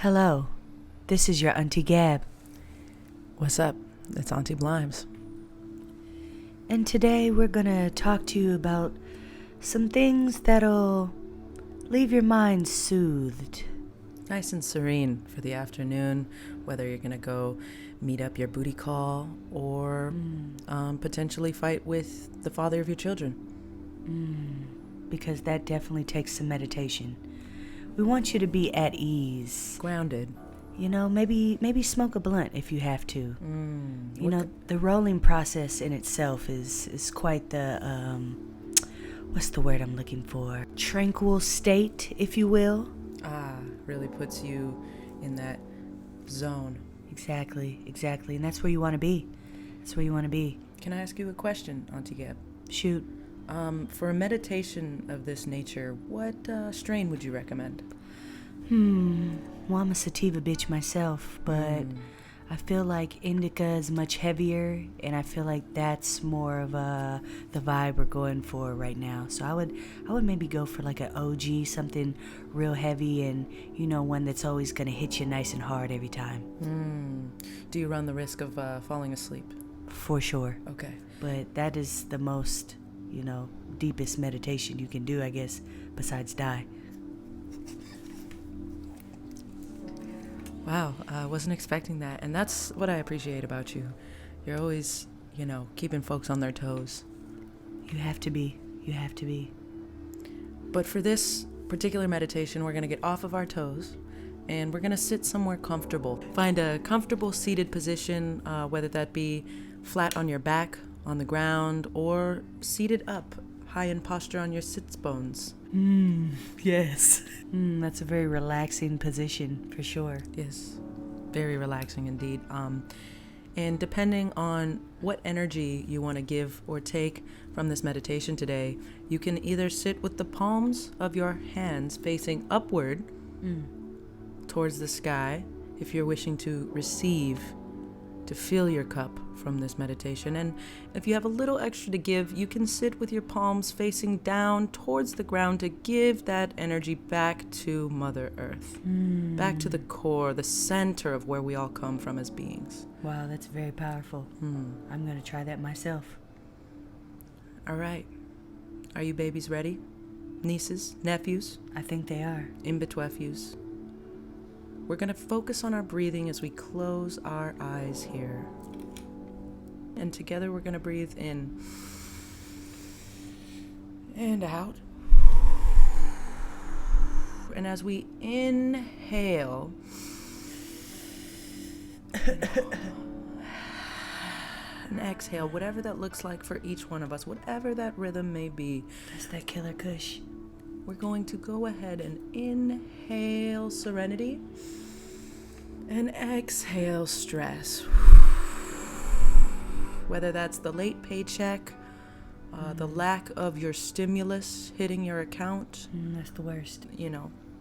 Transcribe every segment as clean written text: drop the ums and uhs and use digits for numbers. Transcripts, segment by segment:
Hello, this is your Auntie Gab, What's up? It's Auntie Blimes. and today we're gonna talk to you about some things that'll leave your mind soothed. Nice and serene for the afternoon, whether you're gonna go meet up your booty call or potentially fight with the father of your children. Because that definitely takes some meditation. We want you to be at ease. Grounded. You know, maybe smoke a blunt if you have to. You What know, the rolling process in itself is quite the what's the word I'm looking for? Tranquil state, if you will. really puts you in that zone. Exactly. And that's where you want to be. Can I ask you a question, Auntie Gab? Shoot. For a meditation of this nature, what strain would you recommend? Well, I'm a sativa bitch myself, but I feel like indica is much heavier, and I feel like that's more of the vibe we're going for right now. So I would maybe go for like an OG, something real heavy, and one that's always gonna hit you nice and hard every time. Do you run the risk of falling asleep? For sure. Okay. But that is the most, deepest meditation you can do, I guess, besides die. Wow, I wasn't expecting that. And that's what I appreciate about you. You're always, keeping folks on their toes. You have to be. But for this particular meditation, we're going to get off of our toes and we're going to sit somewhere comfortable. Find a comfortable seated position, whether that be flat on your back, on the ground, or seated up, high in posture on your sits bones. Yes. That's a very relaxing position, for sure. Yes, very relaxing indeed. And depending on what energy you want to give or take from this meditation today, you can either sit with the palms of your hands facing upward towards the sky if you're wishing to receive, to fill your cup from this meditation. And if you have a little extra to give, you can sit with your palms facing down towards the ground to give that energy back to Mother Earth, back to the core, the center of where we all come from as beings. Wow, that's very powerful. I'm going to try that myself. All right. Are you babies ready? Nieces, nephews, I think they are. in-betwefews. We're going to focus on our breathing as we close our eyes here. And together we're going to breathe in and out. And as we inhale and exhale, whatever that looks like for each one of us, whatever that rhythm may be, That's that killer kush. we're going to go ahead and inhale serenity and exhale stress. Whether that's the late paycheck, the lack of your stimulus hitting your account, That's the worst.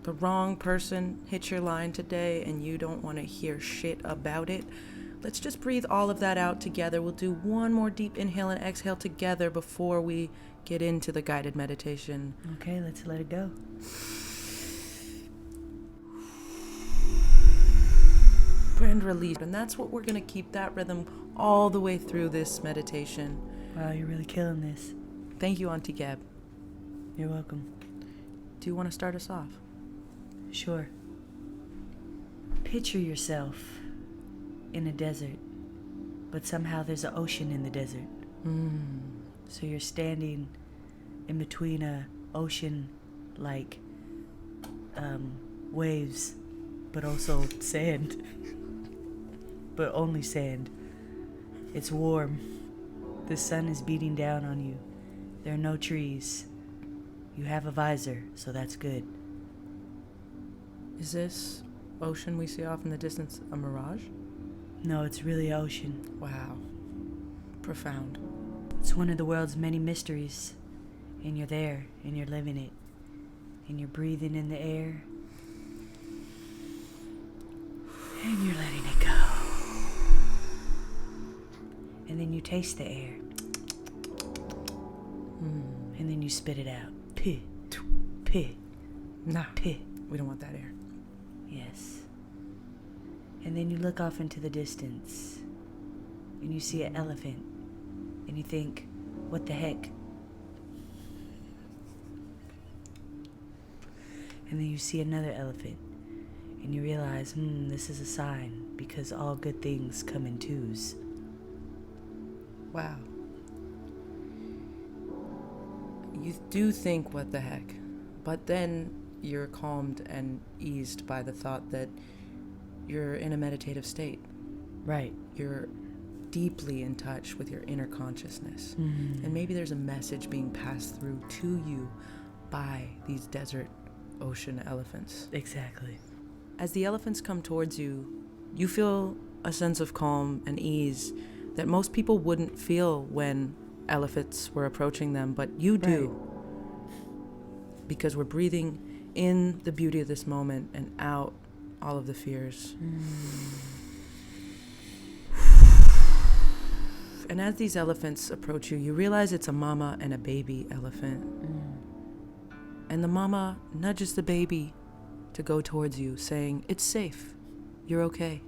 the wrong person hit your line today and you don't want to hear shit about it. Let's just breathe all of that out together. We'll do one more deep inhale and exhale together before we get into the guided meditation. Okay, let's let it go. And release. And that's what we're going to keep that rhythm all the way through this meditation. Wow, you're really killing this. Thank you, Auntie Gab. You're welcome. Do you want to start us off? Sure. Picture yourself in a desert, but somehow there's an ocean in the desert. So you're standing in between a ocean like waves, but also sand. But only sand. It's warm. The sun is beating down on you. There are no trees. You have a visor, so that's good. Is this ocean we see off in the distance a mirage? No, it's really ocean. Wow. Profound. It's one of the world's many mysteries. And you're there, and you're living it. And you're breathing in the air. And you're letting it go. And then you taste the air. And then you spit it out. Pih. Pih. Nah, Pih. we don't want that air. Yes. And then you look off into the distance and you see an elephant and you think, what the heck? And then you see another elephant and you realize, this is a sign, because all good things come in twos. Wow. You do think, what the heck? But then you're calmed and eased by the thought that you're in a meditative state. Right. You're deeply in touch with your inner consciousness. And maybe there's a message being passed through to you by these desert ocean elephants. Exactly. As the elephants come towards you, you feel a sense of calm and ease that most people wouldn't feel when elephants were approaching them, but you do. Right. Because we're breathing in the beauty of this moment and out all of the fears. And as these elephants approach you, you realize it's a mama and a baby elephant. And the mama nudges the baby to go towards you, saying, it's safe. You're okay.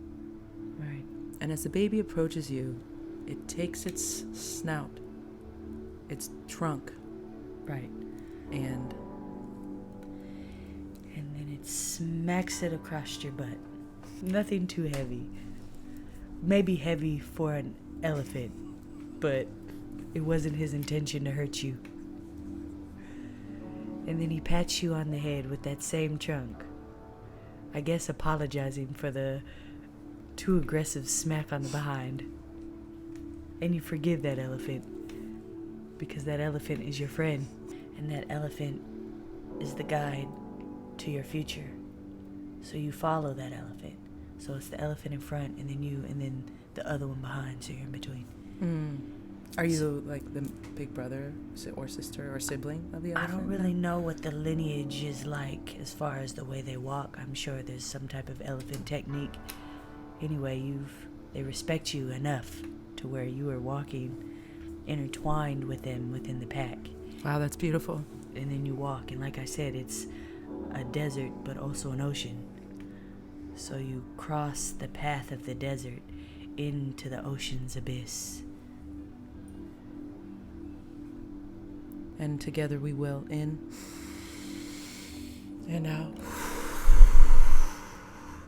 Right. And as the baby approaches you, it takes its snout, its trunk, Right. and then it smacks it across your butt. Nothing too heavy. Maybe heavy for an elephant, but it wasn't his intention to hurt you. And then he pats you on the head with that same trunk. I guess apologizing for the too aggressive smack on the behind. And you forgive that elephant, because that elephant is your friend, and that elephant is the guide to your future. So you follow that elephant. So it's the elephant in front, and then you, and then the other one behind, so you're in between. Are you like the big brother or sister or sibling of the I elephant? don't really know what the lineage is like as far as the way they walk. I'm sure there's some type of elephant technique. Anyway, they respect you enough to where you are walking intertwined with them within the pack. Wow, that's beautiful. And then you walk, and like I said, it's a desert but also an ocean. So you cross the path of the desert into the ocean's abyss. And together we will, in and out.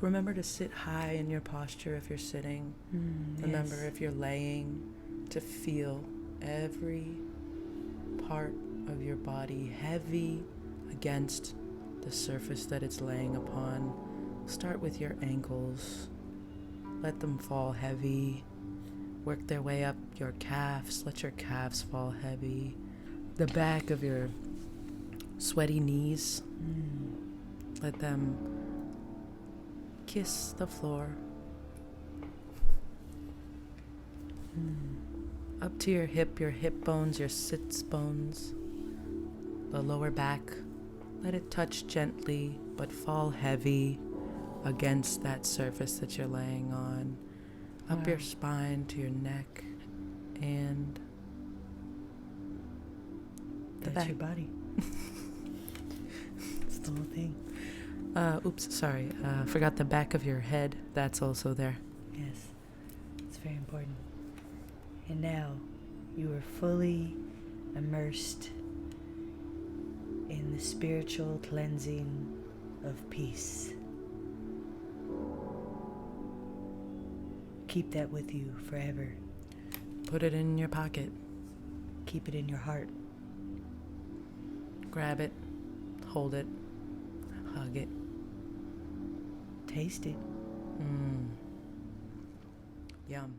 Remember to sit high in your posture if you're sitting. Remember, Yes. if you're laying, to feel every part of your body heavy against the surface that it's laying upon. Start with your ankles. Let them fall heavy. Work their way up your calves. Let your calves fall heavy. The back of your sweaty knees. Let them kiss the floor. Up to your hip bones, your sits bones, the lower back. Let it touch gently but fall heavy against that surface that you're laying on. Up Wow. your spine to your neck and the That's back. your body. It's the whole thing. Forgot the back of your head. That's also there. Yes, it's very important. And now you are fully immersed in the spiritual cleansing of peace. Keep that with you forever. Put it in your pocket. Keep it in your heart. Grab it. Hold it. Hug it. Taste it. Yum.